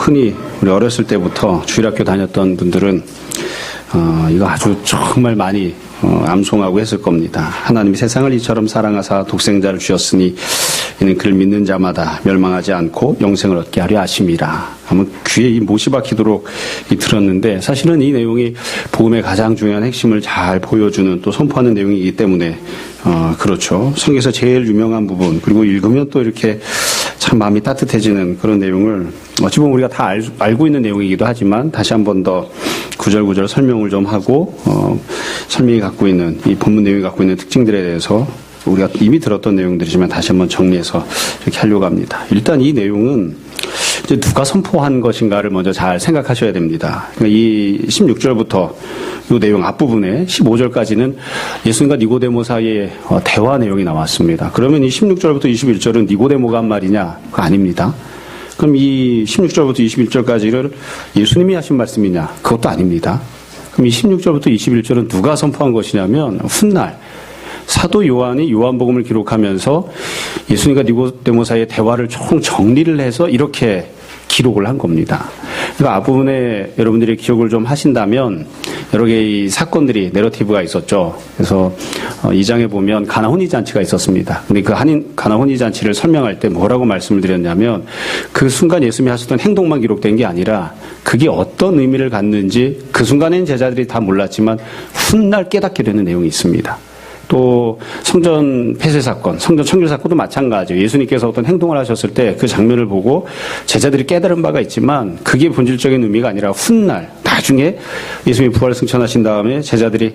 흔히 우리 어렸을 때부터 주일학교 다녔던 분들은 이거 아주 정말 많이 암송하고 했을 겁니다. 하나님이 세상을 이처럼 사랑하사 독생자를 주셨으니 이는 그를 믿는 자마다 멸망하지 않고 영생을 얻게 하려 하심이라. 한번 귀에 이 못이 박히도록 들었는데, 사실은 이 내용이 복음의 가장 중요한 핵심을 잘 보여주는, 또 선포하는 내용이기 때문에 그렇죠. 성경에서 제일 유명한 부분, 그리고 읽으면 또 이렇게 참 마음이 따뜻해지는 그런 내용을 어찌 보면 우리가 다 알고 있는 내용이기도 하지만, 다시 한 번 더 구절구절 설명을 좀 하고 설명이 갖고 있는, 이 본문 내용이 갖고 있는 특징들에 대해서 우리가 이미 들었던 내용들이지만 다시 한번 정리해서 이렇게 하려고 합니다. 일단 이 내용은 이제 누가 선포한 것인가를 먼저 잘 생각하셔야 됩니다. 그러니까 이 16절부터 이 내용 앞부분에 15절까지는 예수님과 니고데모 사이의 대화 내용이 나왔습니다. 그러면 이 16절부터 21절은 니고데모가 한 말이냐? 그거 아닙니다. 그럼 이 16절부터 21절까지를 예수님이 하신 말씀이냐? 그것도 아닙니다. 그럼 이 16절부터 21절은 누가 선포한 것이냐면, 훗날 사도 요한이 요한복음을 기록하면서 예수님과 니고데모 사이의 대화를 총 정리를 해서 이렇게 기록을 한 겁니다. 그러니까 앞부분에 여러분들이 기억을 좀 하신다면 여러 개의 사건들이, 내러티브가 있었죠. 그래서 2장에 보면 가나 혼인잔치가 있었습니다. 근데 그 가나 혼인잔치를 설명할 때 뭐라고 말씀을 드렸냐면, 그 순간 예수님이 하셨던 행동만 기록된 게 아니라 그게 어떤 의미를 갖는지 그 순간에는 제자들이 다 몰랐지만 훗날 깨닫게 되는 내용이 있습니다. 또 성전 폐쇄 사건, 성전 청결 사건도 마찬가지예요. 예수님께서 어떤 행동을 하셨을 때 그 장면을 보고 제자들이 깨달은 바가 있지만 그게 본질적인 의미가 아니라 훗날 나중에 예수님이 부활 승천하신 다음에 제자들이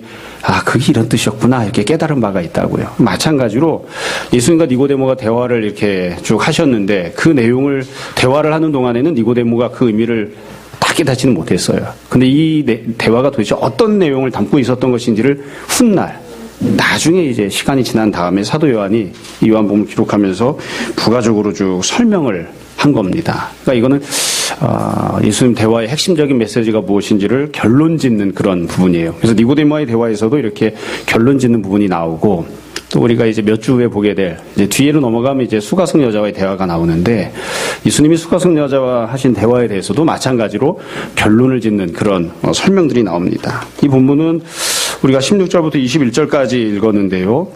그게 이런 뜻이었구나 이렇게 깨달은 바가 있다고요. 마찬가지로 예수님과 니고데모가 대화를 이렇게 쭉 하셨는데 그 내용을 대화를 하는 동안에는 니고데모가 그 의미를 다 깨닫지는 못했어요. 근데 이 대화가 도대체 어떤 내용을 담고 있었던 것인지를 훗날 나중에 이제 시간이 지난 다음에 사도 요한이 이 요한복음을 기록하면서 부가적으로 쭉 설명을 한 겁니다. 그러니까 이거는 예수님 대화의 핵심적인 메시지가 무엇인지를 결론 짓는 그런 부분이에요. 그래서 니고데모와의 대화에서도 이렇게 결론 짓는 부분이 나오고, 또 우리가 이제 몇 주 후에 보게 될, 이제 뒤로 넘어가면 이제 수가성 여자와의 대화가 나오는데, 예수님이 수가성 여자와 하신 대화에 대해서도 마찬가지로 결론을 짓는 그런 설명들이 나옵니다. 이 본문은 우리가 16절부터 21절까지 읽었는데요.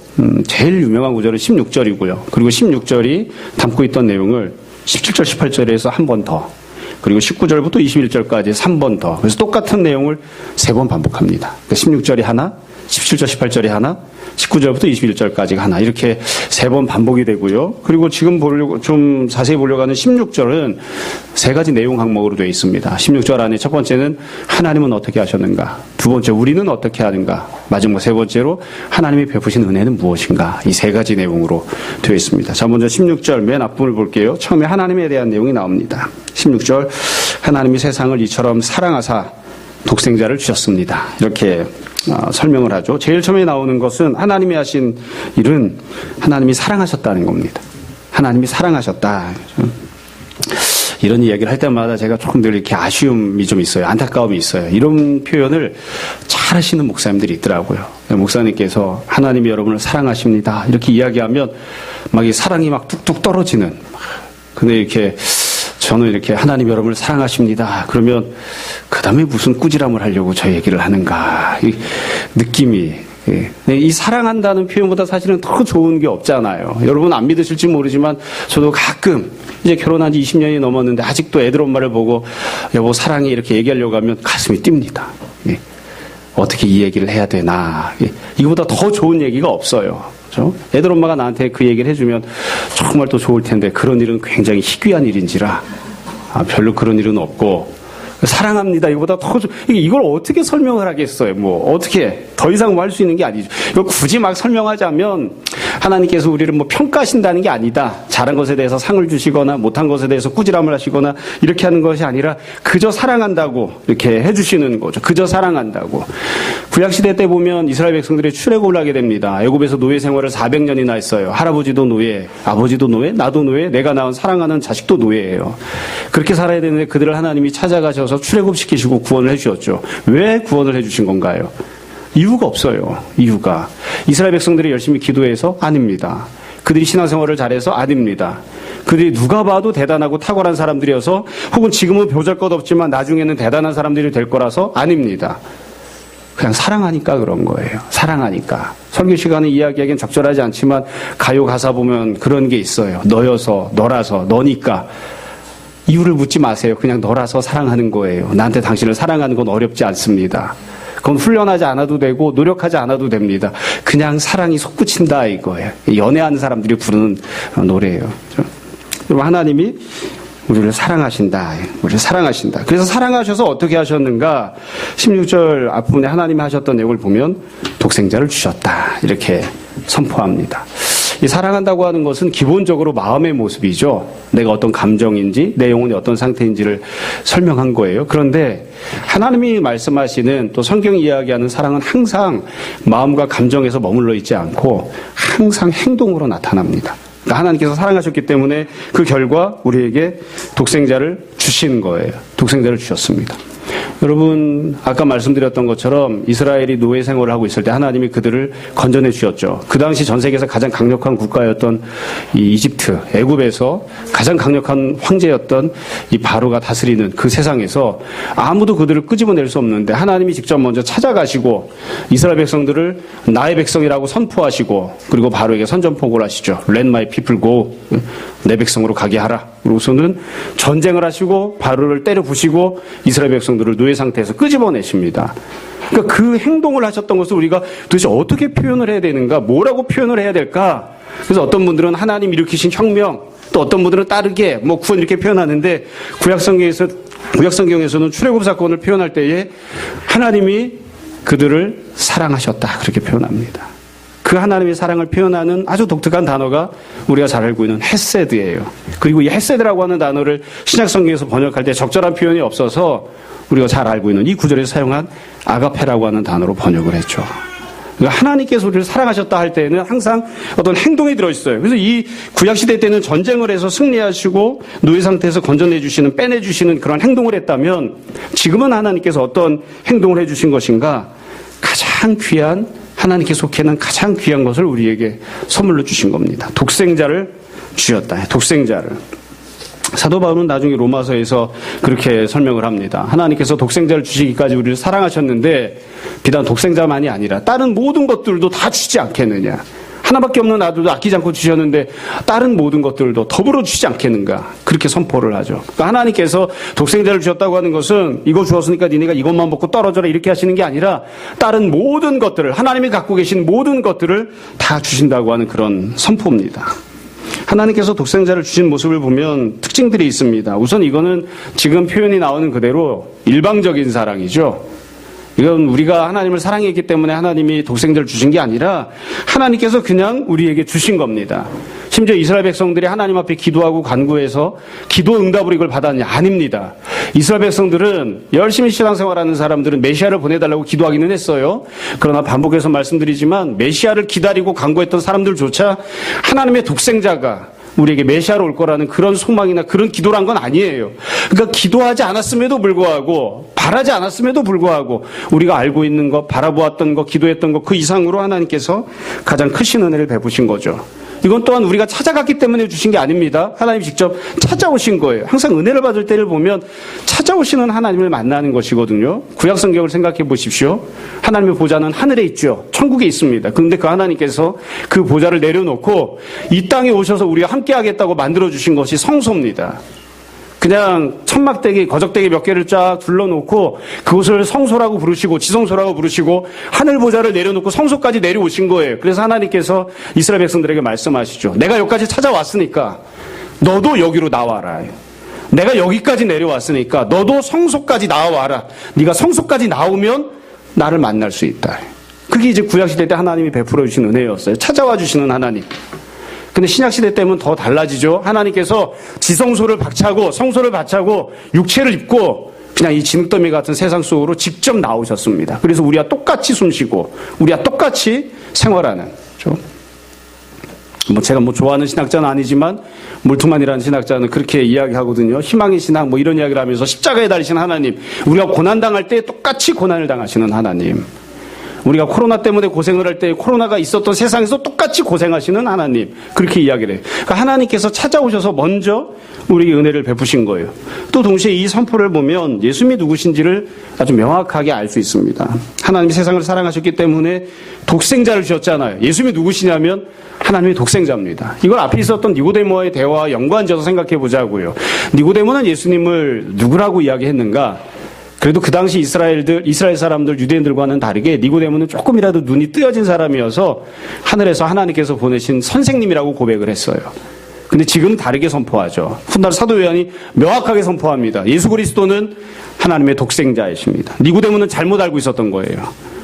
제일 유명한 구절은 16절이고요. 그리고 16절이 담고 있던 내용을 17절, 18절에서 한 번 더, 그리고 19절부터 21절까지 3번 더, 그래서 똑같은 내용을 3번 반복합니다. 그러니까 16절이 하나, 17절, 18절이 하나, 19절부터 21절까지가 하나, 이렇게 3번 반복이 되고요. 그리고 지금 좀 자세히 보려고 하는 16절은 3가지 내용 항목으로 되어 있습니다. 16절 안에 첫 번째는 하나님은 어떻게 하셨는가, 두 번째 우리는 어떻게 하는가, 마지막 3번째로 하나님이 베푸신 은혜는 무엇인가, 이 3가지 내용으로 되어 있습니다. 자, 먼저 16절 맨 앞부분을 볼게요. 처음에 하나님에 대한 내용이 나옵니다. 16절, 하나님이 세상을 이처럼 사랑하사 독생자를 주셨습니다. 이렇게 설명을 하죠. 제일 처음에 나오는 것은 하나님이 하신 일은 하나님이 사랑하셨다는 겁니다. 하나님이 사랑하셨다. 이런 이야기를 할 때마다 제가 조금 늘 이렇게 아쉬움이 좀 있어요. 안타까움이 있어요. 이런 표현을 잘 하시는 목사님들이 있더라고요. 목사님께서 하나님이 여러분을 사랑하십니다 이렇게 이야기하면 막 이 사랑이 막 뚝뚝 떨어지는. 근데 이렇게 저는 이렇게 하나님 여러분을 사랑하십니다 그러면 그 다음에 무슨 꾸지람을 하려고 저 얘기를 하는가, 이 느낌이. 이 사랑한다는 표현보다 사실은 더 좋은 게 없잖아요. 여러분 안 믿으실지 모르지만 저도 가끔 이제 결혼한 지 20년이 넘었는데 아직도 애들 엄마를 보고 여보 사랑해 이렇게 얘기하려고 하면 가슴이 뜁니다. 어떻게 이 얘기를 해야 되나. 이거보다 더 좋은 얘기가 없어요. 그렇죠? 애들 엄마가 나한테 그 얘기를 해주면 정말 또 좋을 텐데 그런 일은 굉장히 희귀한 일인지라 별로 그런 일은 없고, 사랑합니다 이거보다 더 이걸 어떻게 설명을 하겠어요. 뭐 어떻게 더 이상 뭐 할 수 있는 게 아니죠. 이거 굳이 막 설명하자면 하나님께서 우리를 뭐 평가하신다는 게 아니다. 잘한 것에 대해서 상을 주시거나 못한 것에 대해서 꾸지람을 하시거나 이렇게 하는 것이 아니라 그저 사랑한다고 이렇게 해주시는 거죠. 그저 사랑한다고. 구약시대 때 보면 이스라엘 백성들이 출애굽을 하게 됩니다. 애굽에서 노예 생활을 400년이나 했어요. 할아버지도 노예, 아버지도 노예, 나도 노예, 내가 낳은 사랑하는 자식도 노예예요. 그렇게 살아야 되는데 그들을 하나님이 찾아가셔서 출애굽시키시고 구원을 해주셨죠. 왜 구원을 해주신 건가요? 이유가 없어요. 이유가. 이스라엘 백성들이 열심히 기도해서? 아닙니다. 그들이 신앙생활을 잘해서? 아닙니다. 그들이 누가 봐도 대단하고 탁월한 사람들이어서 혹은 지금은 보잘것없지만 나중에는 대단한 사람들이 될 거라서? 아닙니다. 그냥 사랑하니까 그런 거예요. 사랑하니까. 설교 시간에 이야기하기엔 적절하지 않지만 가요 가사 보면 그런 게 있어요. 너여서, 너라서, 너니까. 이유를 묻지 마세요. 그냥 너라서 사랑하는 거예요. 나한테 당신을 사랑하는 건 어렵지 않습니다. 그건 훈련하지 않아도 되고 노력하지 않아도 됩니다. 그냥 사랑이 솟구친다 이거예요. 연애하는 사람들이 부르는 노래예요. 그럼 하나님이 우리를 사랑하신다. 우리를 사랑하신다. 그래서 사랑하셔서 어떻게 하셨는가? 16절 앞부분에 하나님이 하셨던 내용을 보면 독생자를 주셨다. 이렇게 선포합니다. 이 사랑한다고 하는 것은 기본적으로 마음의 모습이죠. 내가 어떤 감정인지 내 영혼이 어떤 상태인지를 설명한 거예요. 그런데 하나님이 말씀하시는 또 성경이 이야기하는 사랑은 항상 마음과 감정에서 머물러 있지 않고 항상 행동으로 나타납니다. 그러니까 하나님께서 사랑하셨기 때문에 그 결과 우리에게 독생자를 주신 거예요. 독생자를 주셨습니다. 여러분 아까 말씀드렸던 것처럼 이스라엘이 노예 생활을 하고 있을 때 하나님이 그들을 건져내 주셨죠. 그 당시 전 세계에서 가장 강력한 국가였던 이 이집트, 애굽에서 가장 강력한 황제였던 이 바로가 다스리는 그 세상에서 아무도 그들을 끄집어낼 수 없는데 하나님이 직접 먼저 찾아가시고 이스라엘 백성들을 나의 백성이라고 선포하시고 그리고 바로에게 선전포고를 하시죠. Let my people go. 내 백성으로 가게 하라. 그리고서는 전쟁을 하시고 바로를 때려 부시고 이스라엘 백성들을 노예 상태에서 끄집어내십니다. 그러니까 그 행동을 하셨던 것을 우리가 도대체 어떻게 표현을 해야 되는가? 뭐라고 표현을 해야 될까? 그래서 어떤 분들은 하나님 일으키신 혁명, 또 어떤 분들은 따르게, 구원 이렇게 표현하는데 구약성경에서는 출애굽 사건을 표현할 때에 하나님이 그들을 사랑하셨다. 그렇게 표현합니다. 그 하나님의 사랑을 표현하는 아주 독특한 단어가 우리가 잘 알고 있는 헤세드예요. 그리고 이 헤세드라고 하는 단어를 신약성경에서 번역할 때 적절한 표현이 없어서 우리가 잘 알고 있는 이 구절에서 사용한 아가페라고 하는 단어로 번역을 했죠. 그러니까 하나님께서 우리를 사랑하셨다 할 때는 항상 어떤 행동이 들어있어요. 그래서 이 구약시대 때는 전쟁을 해서 승리하시고 노예 상태에서 건져내주시는, 빼내주시는 그런 행동을 했다면 지금은 하나님께서 어떤 행동을 해주신 것인가? 가장 귀한 하나님께 속해는 가장 귀한 것을 우리에게 선물로 주신 겁니다. 독생자를 주셨다. 독생자를. 사도 바울은 나중에 로마서에서 그렇게 설명을 합니다. 하나님께서 독생자를 주시기까지 우리를 사랑하셨는데 비단 독생자만이 아니라 다른 모든 것들도 다 주지 않겠느냐. 하나밖에 없는 아들도 아끼지 않고 주셨는데 다른 모든 것들도 더불어 주시지 않겠는가. 그렇게 선포를 하죠. 그러니까 하나님께서 독생자를 주셨다고 하는 것은 이거 주었으니까 니네가 이것만 먹고 떨어져라 이렇게 하시는 게 아니라 다른 모든 것들을 하나님이 갖고 계신 모든 것들을 다 주신다고 하는 그런 선포입니다. 하나님께서 독생자를 주신 모습을 보면 특징들이 있습니다. 우선 이거는 지금 표현이 나오는 그대로 일방적인 사랑이죠. 이건 우리가 하나님을 사랑했기 때문에 하나님이 독생자를 주신 게 아니라 하나님께서 그냥 우리에게 주신 겁니다. 심지어 이스라엘 백성들이 하나님 앞에 기도하고 간구해서 기도 응답으로 이걸 받았냐? 아닙니다. 이스라엘 백성들은 열심히 신앙생활하는 사람들은 메시아를 보내달라고 기도하기는 했어요. 그러나 반복해서 말씀드리지만 메시아를 기다리고 간구했던 사람들조차 하나님의 독생자가 우리에게 메시아로 올 거라는 그런 소망이나 그런 기도를 한 건 아니에요. 그러니까 기도하지 않았음에도 불구하고 바라지 않았음에도 불구하고 우리가 알고 있는 것, 바라보았던 것, 기도했던 것 그 이상으로 하나님께서 가장 크신 은혜를 베푸신 거죠. 이건 또한 우리가 찾아갔기 때문에 주신 게 아닙니다. 하나님이 직접 찾아오신 거예요. 항상 은혜를 받을 때를 보면 찾아오시는 하나님을 만나는 것이거든요. 구약 성경을 생각해 보십시오. 하나님의 보좌는 하늘에 있죠. 천국에 있습니다. 그런데 그 하나님께서 그 보좌를 내려놓고 이 땅에 오셔서 우리가 함께 하겠다고 만들어주신 것이 성소입니다. 그냥 천막대기, 거적대기 몇 개를 쫙 둘러놓고 그곳을 성소라고 부르시고 지성소라고 부르시고 하늘 보좌를 내려놓고 성소까지 내려오신 거예요. 그래서 하나님께서 이스라엘 백성들에게 말씀하시죠. 내가 여기까지 찾아왔으니까 너도 여기로 나와라. 내가 여기까지 내려왔으니까 너도 성소까지 나와라. 네가 성소까지 나오면 나를 만날 수 있다. 그게 이제 구약시대 때 하나님이 베풀어 주신 은혜였어요. 찾아와 주시는 하나님. 근데 신약시대 때문에 더 달라지죠. 하나님께서 지성소를 박차고 성소를 박차고 육체를 입고 그냥 이 진흙더미 같은 세상 속으로 직접 나오셨습니다. 그래서 우리와 똑같이 숨쉬고 우리와 똑같이 생활하는. 제가 좋아하는 신학자는 아니지만 몰트만이라는 신학자는 그렇게 이야기하거든요. 희망의 신학 이런 이야기를 하면서 십자가에 달리신 하나님, 우리가 고난당할 때 똑같이 고난을 당하시는 하나님. 우리가 코로나 때문에 고생을 할 때 코로나가 있었던 세상에서 똑같이 고생하시는 하나님, 그렇게 이야기를 해요. 그러니까 하나님께서 찾아오셔서 먼저 우리에게 은혜를 베푸신 거예요. 또 동시에 이 선포를 보면 예수님이 누구신지를 아주 명확하게 알 수 있습니다. 하나님이 세상을 사랑하셨기 때문에 독생자를 주셨잖아요. 예수님이 누구시냐면 하나님의 독생자입니다. 이걸 앞에 있었던 니고데모와의 대화와 연관지어서 생각해 보자고요. 니고데모는 예수님을 누구라고 이야기했는가? 그래도 그 당시 이스라엘 사람들, 유대인들과는 다르게 니고데모는 조금이라도 눈이 뜨여진 사람이어서 하늘에서 하나님께서 보내신 선생님이라고 고백을 했어요. 근데 지금 다르게 선포하죠. 훗날 사도 요한이 명확하게 선포합니다. 예수 그리스도는 하나님의 독생자이십니다. 니고데모는 잘못 알고 있었던 거예요.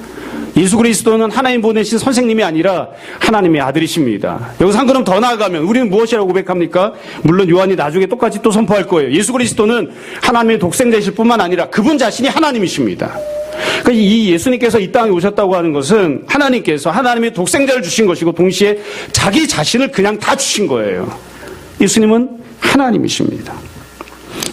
예수 그리스도는 하나님 보내신 선생님이 아니라 하나님의 아들이십니다. 여기서 한 걸음 더 나아가면 우리는 무엇이라고 고백합니까? 물론 요한이 나중에 똑같이 또 선포할 거예요. 예수 그리스도는 하나님의 독생자이실 뿐만 아니라 그분 자신이 하나님이십니다. 그러니까 이 예수님께서 이 땅에 오셨다고 하는 것은 하나님께서 하나님의 독생자를 주신 것이고 동시에 자기 자신을 그냥 다 주신 거예요. 예수님은 하나님이십니다.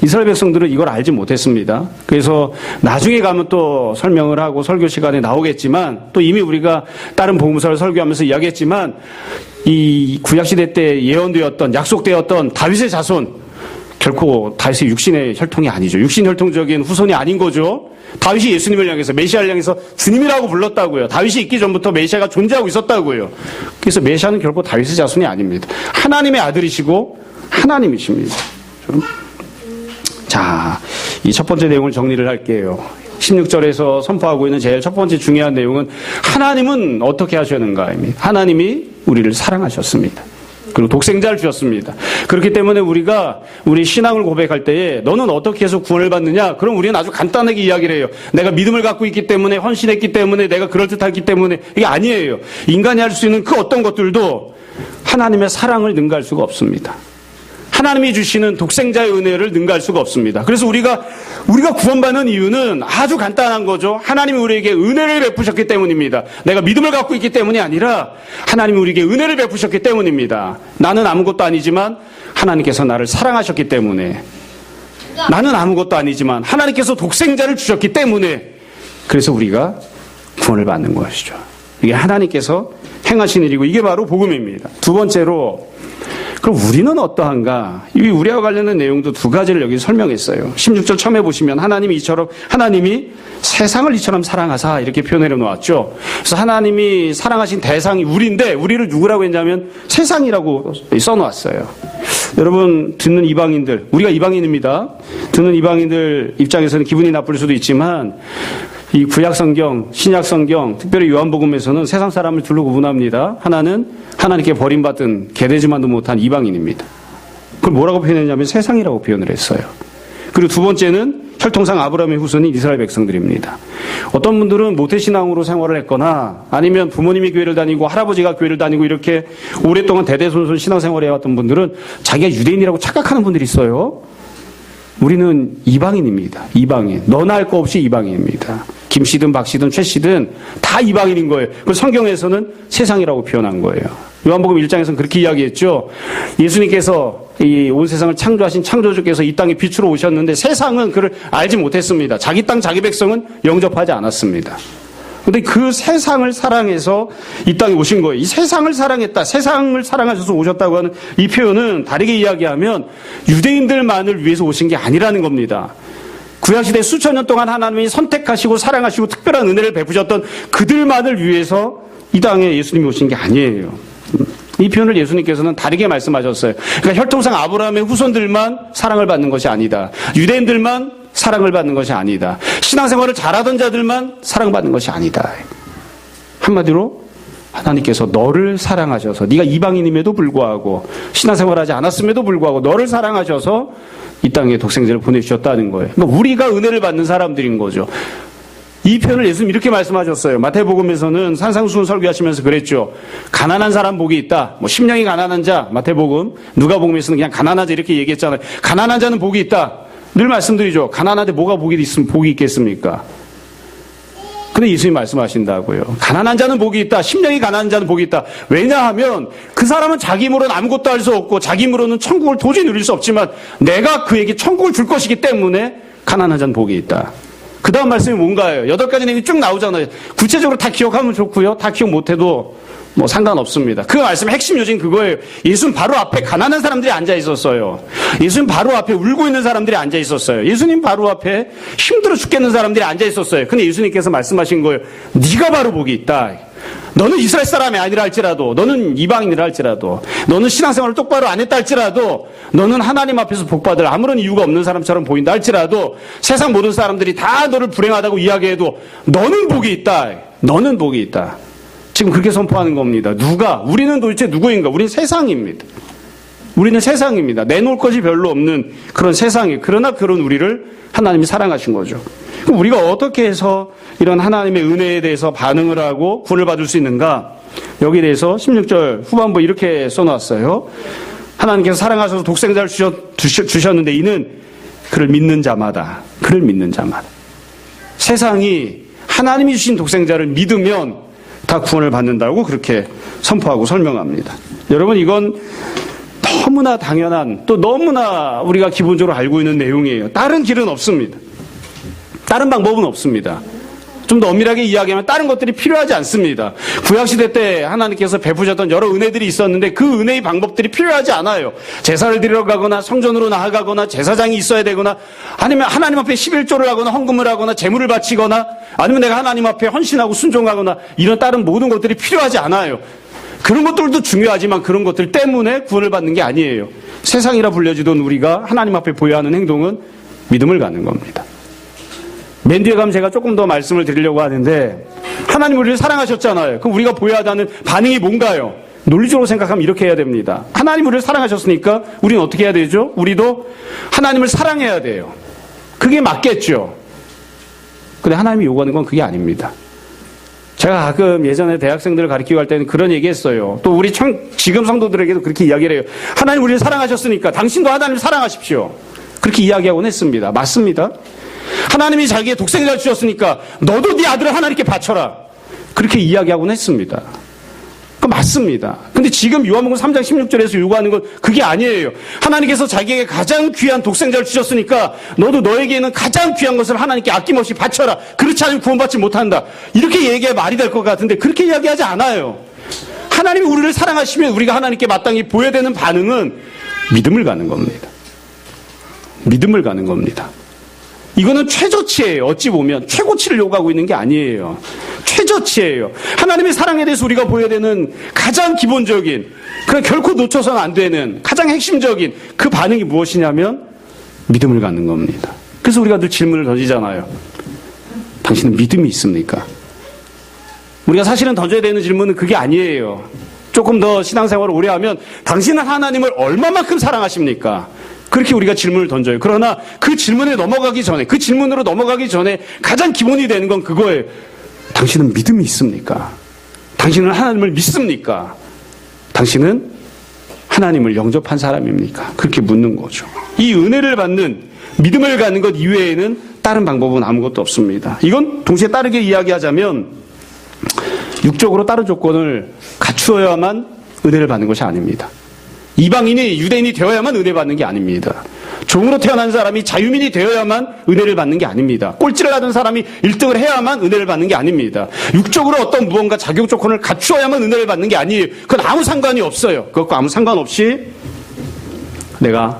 이스라엘 백성들은 이걸 알지 못했습니다. 그래서 나중에 가면 또 설명을 하고 설교 시간에 나오겠지만 또 이미 우리가 다른 복음서를 설교하면서 이야기했지만 이 구약시대 때 예언되었던 약속되었던 다윗의 자손 결코 다윗의 육신의 혈통이 아니죠. 육신 혈통적인 후손이 아닌 거죠. 다윗이 예수님을 향해서 메시아를 향해서 주님이라고 불렀다고요. 다윗이 있기 전부터 메시아가 존재하고 있었다고요. 그래서 메시아는 결코 다윗의 자손이 아닙니다. 하나님의 아들이시고 하나님이십니다. 자, 이 첫 번째 내용을 정리를 할게요. 16절에서 선포하고 있는 제일 첫 번째 중요한 내용은 하나님은 어떻게 하셨는가입니다. 하나님이 우리를 사랑하셨습니다. 그리고 독생자를 주셨습니다. 그렇기 때문에 우리가 우리 신앙을 고백할 때에 너는 어떻게 해서 구원을 받느냐? 그럼 우리는 아주 간단하게 이야기를 해요. 내가 믿음을 갖고 있기 때문에, 헌신했기 때문에, 내가 그럴듯하기 때문에. 이게 아니에요. 인간이 할 수 있는 그 어떤 것들도 하나님의 사랑을 능가할 수가 없습니다. 하나님이 주시는 독생자의 은혜를 능가할 수가 없습니다. 그래서 우리가 구원받는 이유는 아주 간단한 거죠. 하나님이 우리에게 은혜를 베푸셨기 때문입니다. 내가 믿음을 갖고 있기 때문이 아니라 하나님이 우리에게 은혜를 베푸셨기 때문입니다. 나는 아무것도 아니지만 하나님께서 나를 사랑하셨기 때문에, 나는 아무것도 아니지만 하나님께서 독생자를 주셨기 때문에, 그래서 우리가 구원을 받는 것이죠. 이게 하나님께서 행하신 일이고 이게 바로 복음입니다. 두 번째로, 그럼 우리는 어떠한가? 이 우리와 관련된 내용도 두 가지를 여기 설명했어요. 16절 처음에 보시면 하나님이 세상을 이처럼 사랑하사 이렇게 표현해 놓았죠. 그래서 하나님이 사랑하신 대상이 우리인데 우리를 누구라고 했냐면 세상이라고 써놓았어요. 여러분 듣는 이방인들, 우리가 이방인입니다. 듣는 이방인들 입장에서는 기분이 나쁠 수도 있지만 이 구약성경, 신약성경, 특별히 요한복음에서는 세상 사람을 둘로 구분합니다. 하나는 하나님께 버림받은 개되지만도 못한 이방인입니다. 그걸 뭐라고 표현했냐면 세상이라고 표현을 했어요. 그리고 두 번째는 혈통상 아브라함의 후손인 이스라엘 백성들입니다. 어떤 분들은 모태신앙으로 생활을 했거나 아니면 부모님이 교회를 다니고 할아버지가 교회를 다니고 이렇게 오랫동안 대대손손 신앙생활을 해왔던 분들은 자기가 유대인이라고 착각하는 분들이 있어요. 우리는 이방인입니다. 이방인. 너나 할 거 없이 이방인입니다. 김씨든 박씨든 최씨든 다 이방인인 거예요. 그 성경에서는 세상이라고 표현한 거예요. 요한복음 1장에서는 그렇게 이야기했죠. 예수님께서 이 온 세상을 창조하신 창조주께서 이 땅에 빛으로 오셨는데 세상은 그를 알지 못했습니다. 자기 땅 자기 백성은 영접하지 않았습니다. 근데 그 세상을 사랑해서 이 땅에 오신 거예요. 이 세상을 사랑했다. 세상을 사랑하셔서 오셨다고 하는 이 표현은 다르게 이야기하면 유대인들만을 위해서 오신 게 아니라는 겁니다. 구약시대 수천 년 동안 하나님이 선택하시고 사랑하시고 특별한 은혜를 베푸셨던 그들만을 위해서 이 땅에 예수님이 오신 게 아니에요. 이 표현을 예수님께서는 다르게 말씀하셨어요. 그러니까 혈통상 아브라함의 후손들만 사랑을 받는 것이 아니다. 유대인들만 사랑을 받는 것이 아니다. 신앙생활을 잘하던 자들만 사랑받는 것이 아니다. 한마디로 하나님께서 너를 사랑하셔서, 네가 이방인임에도 불구하고 신앙생활하지 않았음에도 불구하고 너를 사랑하셔서 이 땅에 독생자를 보내주셨다는 거예요. 그러니까 우리가 은혜를 받는 사람들인 거죠. 이 표현을 예수님 이렇게 말씀하셨어요. 마태복음에서는 산상수훈 설교하시면서 그랬죠. 가난한 사람 복이 있다. 심령이 가난한 자, 마태복음, 누가복음에서는 그냥 가난한 자 이렇게 얘기했잖아요. 가난한 자는 복이 있다. 늘 말씀드리죠. 가난한데 뭐가 복이 있겠습니까? 근데 예수님 말씀하신다고요. 가난한 자는 복이 있다. 심령이 가난한 자는 복이 있다. 왜냐하면 그 사람은 자기 힘으로는 아무것도 할 수 없고 자기 힘으로는 천국을 도저히 누릴 수 없지만 내가 그에게 천국을 줄 것이기 때문에 가난한 자는 복이 있다. 그 다음 말씀이 뭔가요? 8가지 내용이 쭉 나오잖아요. 구체적으로 다 기억하면 좋고요. 다 기억 못해도 뭐 상관없습니다. 그 말씀의 핵심 요지는 그거예요. 예수님 바로 앞에 가난한 사람들이 앉아 있었어요. 예수님 바로 앞에 울고 있는 사람들이 앉아 있었어요. 예수님 바로 앞에 힘들어 죽겠는 사람들이 앉아 있었어요. 근데 예수님께서 말씀하신 거예요. 네가 바로 복이 있다. 너는 이스라엘 사람이 아니라 할지라도, 너는 이방인이라 할지라도, 너는 신앙생활을 똑바로 안 했다 할지라도, 너는 하나님 앞에서 복받을 아무런 이유가 없는 사람처럼 보인다 할지라도, 세상 모든 사람들이 다 너를 불행하다고 이야기해도 너는 복이 있다. 너는 복이 있다. 지금 그렇게 선포하는 겁니다. 누가? 우리는 도대체 누구인가? 우리는 세상입니다. 우리는 세상입니다. 내놓을 것이 별로 없는 그런 세상이에요. 그러나 그런 우리를 하나님이 사랑하신 거죠. 그럼 우리가 어떻게 해서 이런 하나님의 은혜에 대해서 반응을 하고 구원을 받을 수 있는가? 여기에 대해서 16절 후반부 이렇게 써놨어요. 하나님께서 사랑하셔서 독생자를 주셨는데 이는 그를 믿는 자마다, 그를 믿는 자마다. 세상이 하나님이 주신 독생자를 믿으면 다 구원을 받는다고 그렇게 선포하고 설명합니다. 여러분, 이건 너무나 당연한, 또 너무나 우리가 기본적으로 알고 있는 내용이에요. 다른 길은 없습니다. 다른 방법은 없습니다. 좀 더 엄밀하게 이야기하면 다른 것들이 필요하지 않습니다. 구약시대 때 하나님께서 베푸셨던 여러 은혜들이 있었는데 그 은혜의 방법들이 필요하지 않아요. 제사를 드리러 가거나 성전으로 나아가거나 제사장이 있어야 되거나 아니면 하나님 앞에 11조를 하거나 헌금을 하거나 제물을 바치거나 아니면 내가 하나님 앞에 헌신하고 순종하거나 이런 다른 모든 것들이 필요하지 않아요. 그런 것들도 중요하지만 그런 것들 때문에 구원을 받는 게 아니에요. 세상이라 불려지던 우리가 하나님 앞에 보여야 하는 행동은 믿음을 갖는 겁니다. 맨 뒤에 가면 제가 조금 더 말씀을 드리려고 하는데 하나님 우리를 사랑하셨잖아요. 그럼 우리가 보여야 하는 반응이 뭔가요? 논리적으로 생각하면 이렇게 해야 됩니다. 하나님 우리를 사랑하셨으니까 우리는 어떻게 해야 되죠? 우리도 하나님을 사랑해야 돼요. 그게 맞겠죠. 근데 하나님이 요구하는 건 그게 아닙니다. 제가 가끔 예전에 대학생들을 가르치고 할 때는 그런 얘기 했어요. 또 우리 지금 성도들에게도 그렇게 이야기를 해요. 하나님 우리를 사랑하셨으니까 당신도 하나님을 사랑하십시오. 그렇게 이야기하곤 했습니다. 맞습니다. 하나님이 자기의 독생자를 주셨으니까 너도 네 아들을 하나님께 바쳐라. 그렇게 이야기하곤 했습니다. 그 맞습니다. 근데 지금 요한복음 3장 16절에서 요구하는 건 그게 아니에요. 하나님께서 자기에게 가장 귀한 독생자를 주셨으니까 너도 너에게는 가장 귀한 것을 하나님께 아낌없이 바쳐라. 그렇지 않으면 구원받지 못한다. 이렇게 얘기해 말이 될 것 같은데 그렇게 이야기하지 않아요. 하나님이 우리를 사랑하시면 우리가 하나님께 마땅히 보여야 되는 반응은 믿음을 가는 겁니다. 믿음을 가는 겁니다. 이거는 최저치예요. 어찌 보면 최고치를 요구하고 있는 게 아니에요. 최저치예요. 하나님의 사랑에 대해서 우리가 보여야 되는 가장 기본적인, 그냥 결코 놓쳐서는 안 되는 가장 핵심적인 그 반응이 무엇이냐면 믿음을 갖는 겁니다. 그래서 우리가 늘 질문을 던지잖아요. 당신은 믿음이 있습니까? 우리가 사실은 던져야 되는 질문은 그게 아니에요. 조금 더 신앙생활을 오래 하면 당신은 하나님을 얼마만큼 사랑하십니까? 그렇게 우리가 질문을 던져요. 그러나 그 질문에 넘어가기 전에, 그 질문으로 넘어가기 전에 가장 기본이 되는 건 그거예요. 당신은 믿음이 있습니까? 당신은 하나님을 믿습니까? 당신은 하나님을 영접한 사람입니까? 그렇게 묻는 거죠. 이 은혜를 받는, 믿음을 갖는 것 이외에는 다른 방법은 아무것도 없습니다. 이건 동시에 다르게 이야기하자면 육적으로 다른 조건을 갖추어야만 은혜를 받는 것이 아닙니다. 이방인이 유대인이 되어야만 은혜 받는 게 아닙니다. 종으로 태어난 사람이 자유민이 되어야만 은혜를 받는 게 아닙니다. 꼴찌를 하던 사람이 1등을 해야만 은혜를 받는 게 아닙니다. 육적으로 어떤 무언가 자격 조건을 갖추어야만 은혜를 받는 게 아니에요. 그건 아무 상관이 없어요. 그것과 아무 상관없이 내가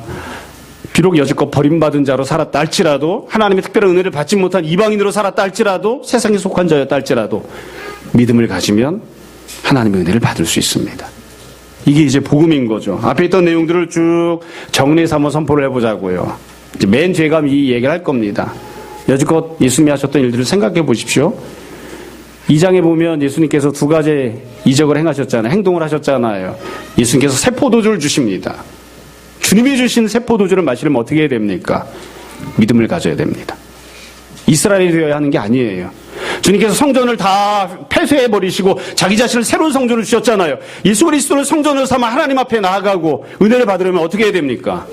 비록 여지껏 버림받은 자로 살았다 할지라도, 하나님의 특별한 은혜를 받지 못한 이방인으로 살았다 할지라도, 세상에 속한 자였다 할지라도 믿음을 가지면 하나님의 은혜를 받을 수 있습니다. 이게 이제 복음인 거죠. 앞에 있던 내용들을 쭉 정리해서 한번 선포를 해보자고요. 이제 맨 뒤에 가면 이 얘기를 할 겁니다. 여지껏 예수님이 하셨던 일들을 생각해 보십시오. 2장에 보면 예수님께서 2가지 이적을 행하셨잖아요. 행동을 하셨잖아요. 예수님께서 새 포도주를 주십니다. 주님이 주신 새 포도주를 마시려면 어떻게 해야 됩니까? 믿음을 가져야 됩니다. 이스라엘이 되어야 하는 게 아니에요. 주님께서 성전을 다 폐쇄해버리시고 자기 자신을 새로운 성전을 주셨잖아요. 예수 그리스도를 성전으로 삼아 하나님 앞에 나아가고 은혜를 받으려면 어떻게 해야 됩니까?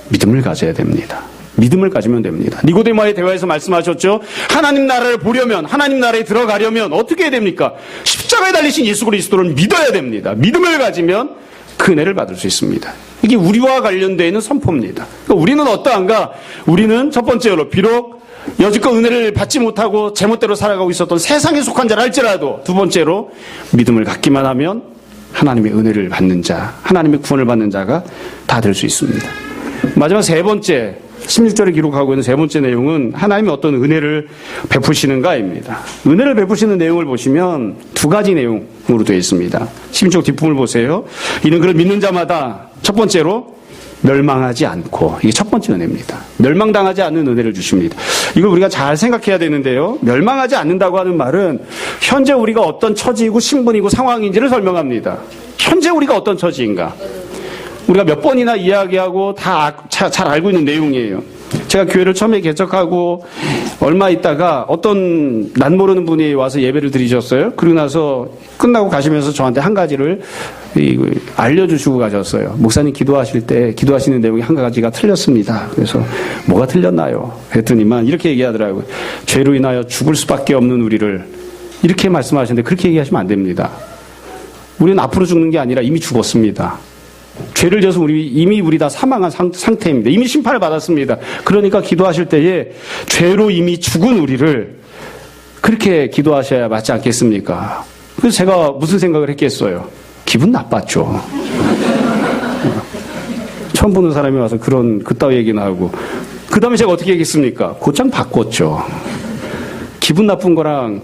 믿음을 가져야 됩니다. 믿음을 가지면 됩니다. 니고데모와의 대화에서 말씀하셨죠. 하나님 나라를 보려면, 하나님 나라에 들어가려면 어떻게 해야 됩니까? 십자가에 달리신 예수 그리스도를 믿어야 됩니다. 믿음을 가지면 그 은혜를 받을 수 있습니다. 이게 우리와 관련되어 있는 선포입니다. 그러니까 우리는 어떠한가? 우리는 첫 번째로 비록 여지껏 은혜를 받지 못하고 제멋대로 살아가고 있었던 세상에 속한 자라 할지라도, 두 번째로 믿음을 갖기만 하면 하나님의 은혜를 받는 자, 하나님의 구원을 받는 자가 다 될 수 있습니다. 마지막 세 번째, 16절에 기록하고 있는 세 번째 내용은 하나님이 어떤 은혜를 베푸시는가입니다. 은혜를 베푸시는 내용을 보시면 두 가지 내용으로 되어 있습니다. 16절 뒷부분을 보세요. 이는 그를 믿는 자마다 첫 번째로 멸망하지 않고, 이게 첫 번째 은혜입니다. 멸망당하지 않는 은혜를 주십니다. 이걸 우리가 잘 생각해야 되는데요. 멸망하지 않는다고 하는 말은 현재 우리가 어떤 처지이고 신분이고 상황인지를 설명합니다. 현재 우리가 어떤 처지인가. 우리가 몇 번이나 이야기하고 다 잘 알고 있는 내용이에요. 제가 교회를 처음에 개척하고 얼마 있다가 어떤 난 모르는 분이 와서 예배를 드리셨어요. 그리고 나서 끝나고 가시면서 저한테 한 가지를 알려주시고 가셨어요. 목사님 기도하실 때 기도하시는 내용이 한 가지가 틀렸습니다. 그래서 뭐가 틀렸나요? 했더니만 이렇게 얘기하더라고요. 죄로 인하여 죽을 수밖에 없는 우리를, 이렇게 말씀하시는데 그렇게 얘기하시면 안 됩니다. 우리는 앞으로 죽는 게 아니라 이미 죽었습니다. 죄를 져서 이미 우리 다 사망한 상태입니다. 이미 심판을 받았습니다. 그러니까 기도하실 때에 죄로 이미 죽은 우리를 그렇게 기도하셔야 맞지 않겠습니까? 그래서 제가 무슨 생각을 했겠어요? 기분 나빴죠. 처음 보는 사람이 와서 그따위 얘기나 하고, 그 다음에 제가 어떻게 얘기했습니까? 곧장 바꿨죠. 기분 나쁜 거랑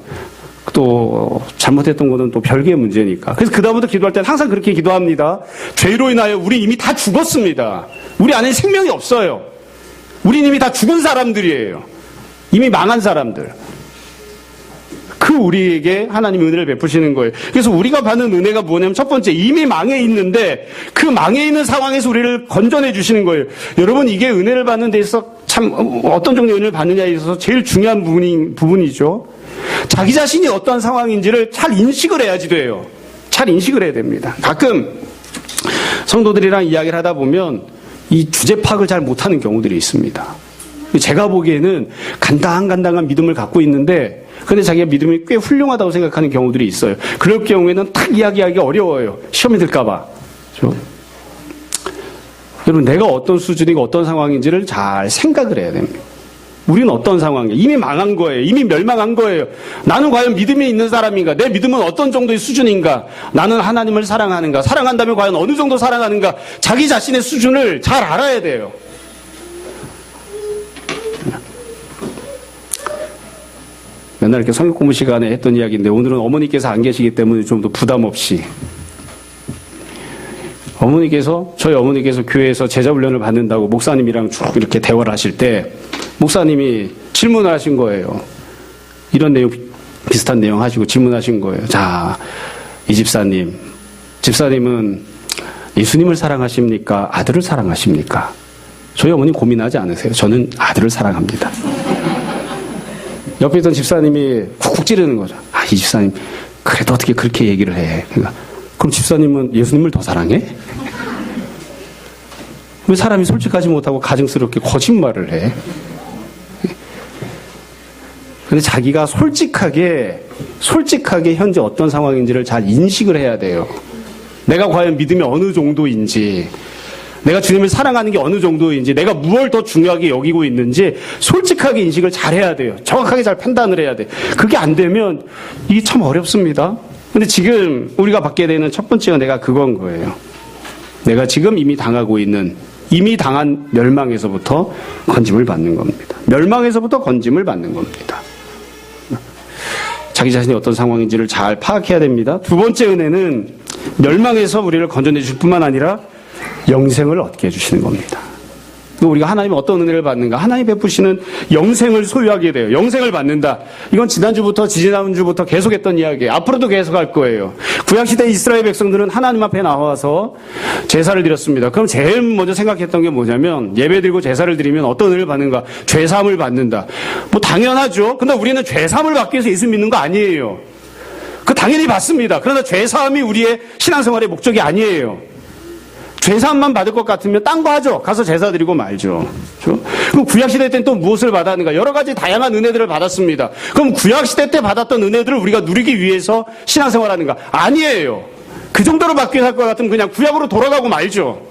또 잘못했던 거는 또 별개의 문제니까. 그래서 그 다음부터 기도할 때는 항상 그렇게 기도합니다. 죄로 인하여 우리 이미 다 죽었습니다. 우리 안에 생명이 없어요. 우린 이미 다 죽은 사람들이에요. 이미 망한 사람들. 그 우리에게 하나님이 은혜를 베푸시는 거예요. 그래서 우리가 받는 은혜가 뭐냐면 첫 번째, 이미 망해 있는데 그 망해 있는 상황에서 우리를 건져내 주시는 거예요. 여러분, 이게 은혜를 받는 데 있어서 참 어떤 종류의 은혜를 받느냐에 있어서 제일 중요한 부분이죠. 자기 자신이 어떤 상황인지를 잘 인식을 해야지 돼요. 잘 인식을 해야 됩니다. 가끔 성도들이랑 이야기를 하다 보면 이 주제 파악을 잘 못하는 경우들이 있습니다. 제가 보기에는 간당간당한 믿음을 갖고 있는데 근데 자기가 믿음이 꽤 훌륭하다고 생각하는 경우들이 있어요. 그럴 경우에는 탁 이야기하기가 어려워요. 시험이 들까 봐. 여러분, 내가 어떤 수준이고 어떤 상황인지를 잘 생각을 해야 됩니다. 우리는 어떤 상황이에요? 이미 망한 거예요. 이미 멸망한 거예요. 나는 과연 믿음이 있는 사람인가? 내 믿음은 어떤 정도의 수준인가? 나는 하나님을 사랑하는가? 사랑한다면 과연 어느 정도 사랑하는가? 자기 자신의 수준을 잘 알아야 돼요. 맨날 이렇게 성경 공부 시간에 했던 이야기인데 오늘은 어머니께서 안 계시기 때문에 좀 더 부담 없이, 저희 어머니께서 교회에서 제자 훈련을 받는다고 목사님이랑 쭉 이렇게 대화를 하실 때 목사님이 질문을 하신 거예요. 이런 내용, 비슷한 내용 하시고 질문하신 거예요. 자, 이 집사님은 예수님을 사랑하십니까? 아들을 사랑하십니까? 저희 어머니 고민하지 않으세요. 저는 아들을 사랑합니다. 옆에 있던 집사님이 쿡쿡 찌르는 거죠. 아, 이 집사님 그래도 어떻게 그렇게 얘기를 해? 그러니까, 그럼 집사님은 예수님을 더 사랑해? 왜 사람이 솔직하지 못하고 가증스럽게 거짓말을 해? 근데 자기가 솔직하게 현재 어떤 상황인지를 잘 인식을 해야 돼요. 내가 과연 믿음이 어느 정도인지, 내가 주님을 사랑하는 게 어느 정도인지, 내가 무엇을 더 중요하게 여기고 있는지 솔직하게 인식을 잘 해야 돼요. 정확하게 잘 판단을 해야 돼. 그게 안 되면 이게 참 어렵습니다. 근데 지금 우리가 받게 되는 첫 번째 은혜가 그건 거예요. 내가 지금 이미 당한 멸망에서부터 건짐을 받는 겁니다. 멸망에서부터 건짐을 받는 겁니다. 자기 자신이 어떤 상황인지를 잘 파악해야 됩니다. 두 번째 은혜는 멸망에서 우리를 건져내 줄 뿐만 아니라 영생을 얻게 해주시는 겁니다. 우리가 하나님의 어떤 은혜를 받는가? 하나님 베푸시는 영생을 소유하게 돼요. 영생을 받는다. 이건 지난주부터 지지난주부터 계속했던 이야기예요. 앞으로도 계속할 거예요. 구약시대 이스라엘 백성들은 하나님 앞에 나와서 제사를 드렸습니다. 그럼 제일 먼저 생각했던 게 뭐냐면, 예배 드리고 제사를 드리면 어떤 은혜를 받는가? 죄사함을 받는다. 뭐 당연하죠. 근데 우리는 죄사함을 받기 위해서 예수 믿는 거 아니에요. 그 당연히 받습니다. 그러나 죄사함이 우리의 신앙생활의 목적이 아니에요. 죄사함만 받을 것 같으면 딴 거 하죠. 가서 제사 드리고 말죠. 그렇죠? 그럼 구약시대 때는 또 무엇을 받았는가? 여러 가지 다양한 은혜들을 받았습니다. 그럼 구약시대 때 받았던 은혜들을 우리가 누리기 위해서 신앙생활하는가? 아니에요. 그 정도로 받기 위해서 할 것 같으면 그냥 구약으로 돌아가고 말죠.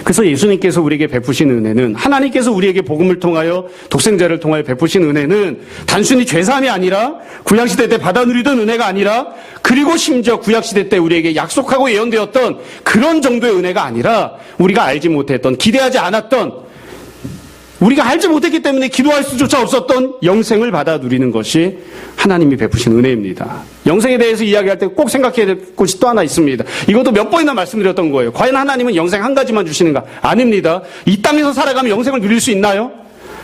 그래서 예수님께서 우리에게 베푸신 은혜는, 하나님께서 우리에게 복음을 통하여 독생자를 통하여 베푸신 은혜는 단순히 죄사함이 아니라, 구약시대 때 받아 누리던 은혜가 아니라, 그리고 심지어 구약시대 때 우리에게 약속하고 예언되었던 그런 정도의 은혜가 아니라, 우리가 알지 못했던, 기대하지 않았던, 우리가 알지 못했기 때문에 기도할 수조차 없었던 영생을 받아 누리는 것이 하나님이 베푸신 은혜입니다. 영생에 대해서 이야기할 때 꼭 생각해야 될 것이 또 하나 있습니다. 이것도 몇 번이나 말씀드렸던 거예요. 과연 하나님은 영생 한 가지만 주시는가? 아닙니다. 이 땅에서 살아가면 영생을 누릴 수 있나요?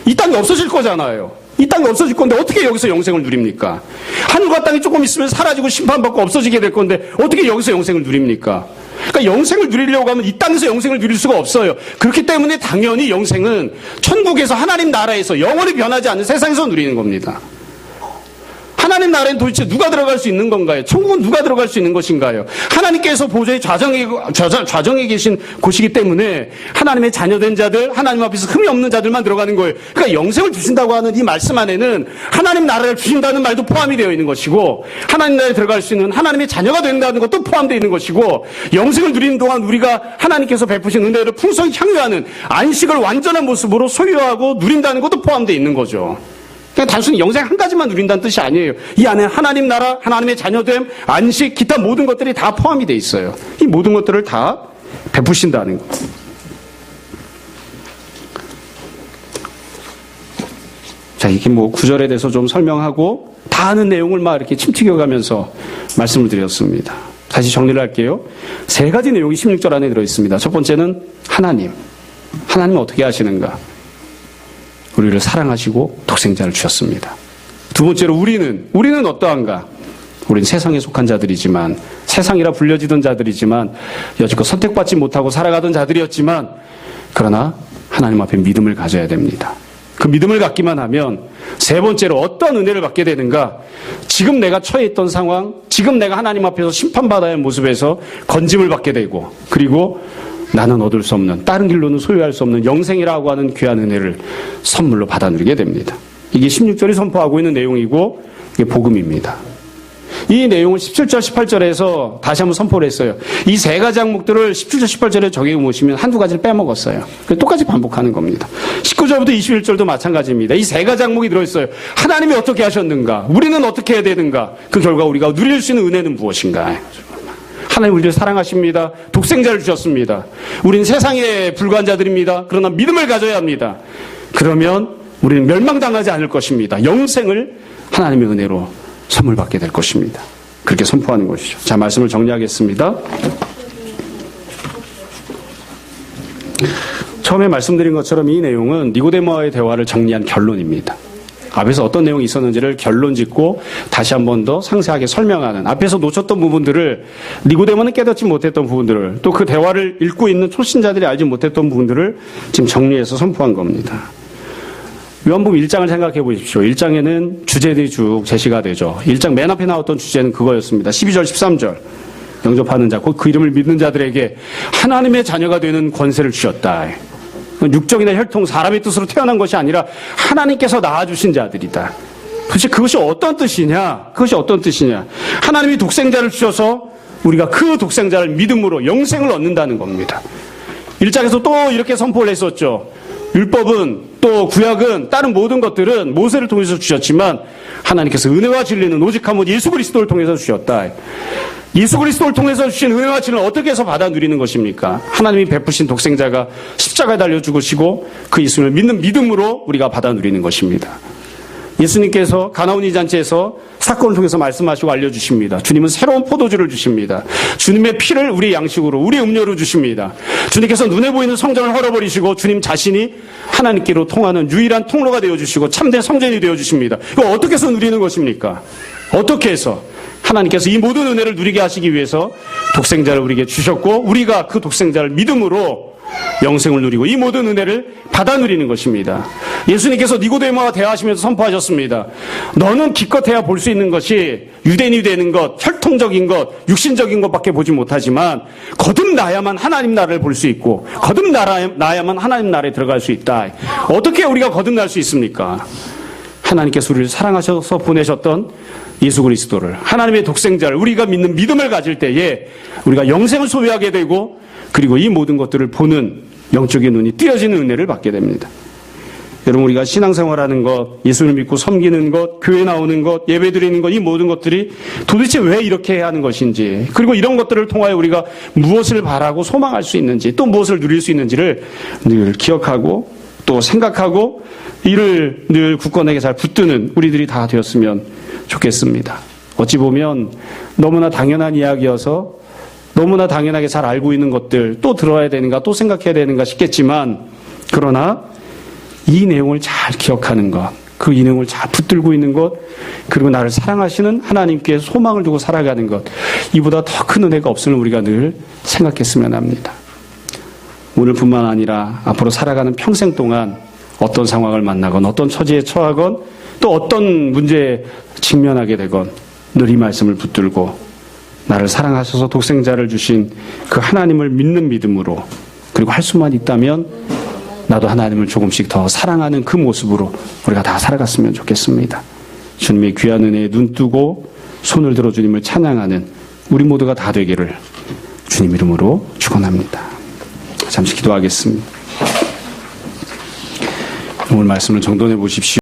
이 땅이 없어질 거잖아요. 이 땅이 없어질 건데 어떻게 여기서 영생을 누립니까? 하늘과 땅이 조금 있으면 사라지고 심판받고 없어지게 될 건데 어떻게 여기서 영생을 누립니까? 그러니까 영생을 누리려고 하면 이 땅에서 영생을 누릴 수가 없어요. 그렇기 때문에 당연히 영생은 천국에서, 하나님 나라에서 영원히 변하지 않는 세상에서 누리는 겁니다. 하나님 나라에는 도대체 누가 들어갈 수 있는 건가요? 천국은 누가 들어갈 수 있는 것인가요? 하나님께서 보좌의 좌정에 계신 곳이기 때문에 하나님의 자녀된 자들, 하나님 앞에서 흠이 없는 자들만 들어가는 거예요. 그러니까 영생을 주신다고 하는 이 말씀 안에는 하나님 나라를 주신다는 말도 포함이 되어 있는 것이고, 하나님 나라에 들어갈 수 있는 하나님의 자녀가 된다는 것도 포함되어 있는 것이고, 영생을 누리는 동안 우리가 하나님께서 베푸신 은혜를 풍성히 향유하는 안식을 완전한 모습으로 소유하고 누린다는 것도 포함되어 있는 거죠. 그냥 단순히 영생 한 가지만 누린다는 뜻이 아니에요. 이 안에 하나님 나라, 하나님의 자녀됨, 안식, 기타 모든 것들이 다 포함이 되어 있어요. 이 모든 것들을 다 베푸신다는 것. 자, 이게 뭐 구절에 대해서 좀 설명하고 다 아는 내용을 막 이렇게 침튀겨가면서 말씀을 드렸습니다. 다시 정리를 할게요. 세 가지 내용이 16절 안에 들어있습니다. 첫 번째는 하나님. 하나님은 어떻게 하시는가? 우리를 사랑하시고 독생자를 주셨습니다. 두 번째로 우리는 어떠한가? 우리는 세상에 속한 자들이지만, 세상이라 불려지던 자들이지만, 여지껏 선택받지 못하고 살아가던 자들이었지만, 그러나 하나님 앞에 믿음을 가져야 됩니다. 그 믿음을 갖기만 하면 세 번째로 어떤 은혜를 받게 되는가? 지금 내가 처해 있던 상황, 지금 내가 하나님 앞에서 심판받아야 할 모습에서 건짐을 받게 되고, 그리고 나는 얻을 수 없는, 다른 길로는 소유할 수 없는 영생이라고 하는 귀한 은혜를 선물로 받아 누리게 됩니다. 이게 16절이 선포하고 있는 내용이고, 이게 복음입니다. 이 내용을 17절, 18절에서 다시 한번 선포를 했어요. 이 세 가지 항목들을 17절, 18절에 적용해 보시면 한두 가지를 빼먹었어요. 똑같이 반복하는 겁니다. 19절부터 21절도 마찬가지입니다. 이 세 가지 항목이 들어있어요. 하나님이 어떻게 하셨는가? 우리는 어떻게 해야 되는가? 그 결과 우리가 누릴 수 있는 은혜는 무엇인가? 하나님 우리를 사랑하십니다. 독생자를 주셨습니다. 우리는 세상에 불과한 자들입니다. 그러나 믿음을 가져야 합니다. 그러면 우리는 멸망당하지 않을 것입니다. 영생을 하나님의 은혜로 선물 받게 될 것입니다. 그렇게 선포하는 것이죠. 자, 말씀을 정리하겠습니다. 처음에 말씀드린 것처럼 이 내용은 니고데모와의 대화를 정리한 결론입니다. 앞에서 어떤 내용이 있었는지를 결론 짓고 다시 한 번 더 상세하게 설명하는, 앞에서 놓쳤던 부분들을, 니고데모는 깨닫지 못했던 부분들을, 또 그 대화를 읽고 있는 초신자들이 알지 못했던 부분들을 지금 정리해서 선포한 겁니다. 요한복음 1장을 생각해 보십시오. 1장에는 주제들이 쭉 제시가 되죠. 1장 맨 앞에 나왔던 주제는 그거였습니다. 12절, 13절. 영접하는 자, 곧 그 이름을 믿는 자들에게 하나님의 자녀가 되는 권세를 주셨다. 육적이나 혈통, 사람의 뜻으로 태어난 것이 아니라 하나님께서 낳아주신 자들이다. 도대체 그것이 어떤 뜻이냐? 그것이 어떤 뜻이냐? 하나님이 독생자를 주셔서 우리가 그 독생자를 믿음으로 영생을 얻는다는 겁니다. 1장에서 또 이렇게 선포를 했었죠. 율법은, 또 구약은, 다른 모든 것들은 모세를 통해서 주셨지만 하나님께서 은혜와 진리는 오직 한 분 예수 그리스도를 통해서 주셨다. 예수 그리스도를 통해서 주신 은혜와 진리를 어떻게 해서 받아 누리는 것입니까? 하나님이 베푸신 독생자가 십자가에 달려 죽으시고 그 예수를 믿는 믿음으로 우리가 받아 누리는 것입니다. 예수님께서 가나우니 잔치에서 사건을 통해서 말씀하시고 알려주십니다. 주님은 새로운 포도주를 주십니다. 주님의 피를 우리 양식으로, 우리 음료로 주십니다. 주님께서 눈에 보이는 성전을 헐어버리시고 주님 자신이 하나님께로 통하는 유일한 통로가 되어주시고 참된 성전이 되어주십니다. 이거 어떻게 해서 누리는 것입니까? 어떻게 해서? 하나님께서 이 모든 은혜를 누리게 하시기 위해서 독생자를 우리에게 주셨고, 우리가 그 독생자를 믿음으로 영생을 누리고 이 모든 은혜를 받아 누리는 것입니다. 예수님께서 니고데모와 대화하시면서 선포하셨습니다. 너는 기껏해야 볼 수 있는 것이 유대인이 되는 것, 혈통적인 것, 육신적인 것밖에 보지 못하지만 거듭나야만 하나님 나라를 볼 수 있고 거듭나야만 하나님 나라에 들어갈 수 있다. 어떻게 우리가 거듭날 수 있습니까? 하나님께서 우리를 사랑하셔서 보내셨던 예수 그리스도를, 하나님의 독생자를, 우리가 믿는 믿음을 가질 때에 우리가 영생을 소유하게 되고, 그리고 이 모든 것들을 보는 영적인 눈이 띄어지는 은혜를 받게 됩니다. 여러분, 우리가 신앙생활하는 것, 예수를 믿고 섬기는 것, 교회 나오는 것, 예배 드리는 것, 이 모든 것들이 도대체 왜 이렇게 해야 하는 것인지, 그리고 이런 것들을 통하여 우리가 무엇을 바라고 소망할 수 있는지, 또 무엇을 누릴 수 있는지를 늘 기억하고 또 생각하고 이를 늘 굳건하게 잘 붙드는 우리들이 다 되었으면 좋겠습니다. 어찌 보면 너무나 당연한 이야기여서 너무나 당연하게 잘 알고 있는 것들 또 들어야 되는가, 또 생각해야 되는가 싶겠지만, 그러나 이 내용을 잘 기억하는 것, 그 이 내용을 잘 붙들고 있는 것, 그리고 나를 사랑하시는 하나님께 소망을 두고 살아가는 것, 이보다 더 큰 은혜가 없음을 우리가 늘 생각했으면 합니다. 오늘뿐만 아니라 앞으로 살아가는 평생 동안 어떤 상황을 만나건, 어떤 처지에 처하건, 또 어떤 문제에 직면하게 되건 늘 이 말씀을 붙들고 나를 사랑하셔서 독생자를 주신 그 하나님을 믿는 믿음으로, 그리고 할 수만 있다면 나도 하나님을 조금씩 더 사랑하는 그 모습으로 우리가 다 살아갔으면 좋겠습니다. 주님의 귀한 은혜에 눈 뜨고 손을 들어 주님을 찬양하는 우리 모두가 다 되기를 주님 이름으로 축원합니다. 잠시 기도하겠습니다. 오늘 말씀을 정돈해 보십시오.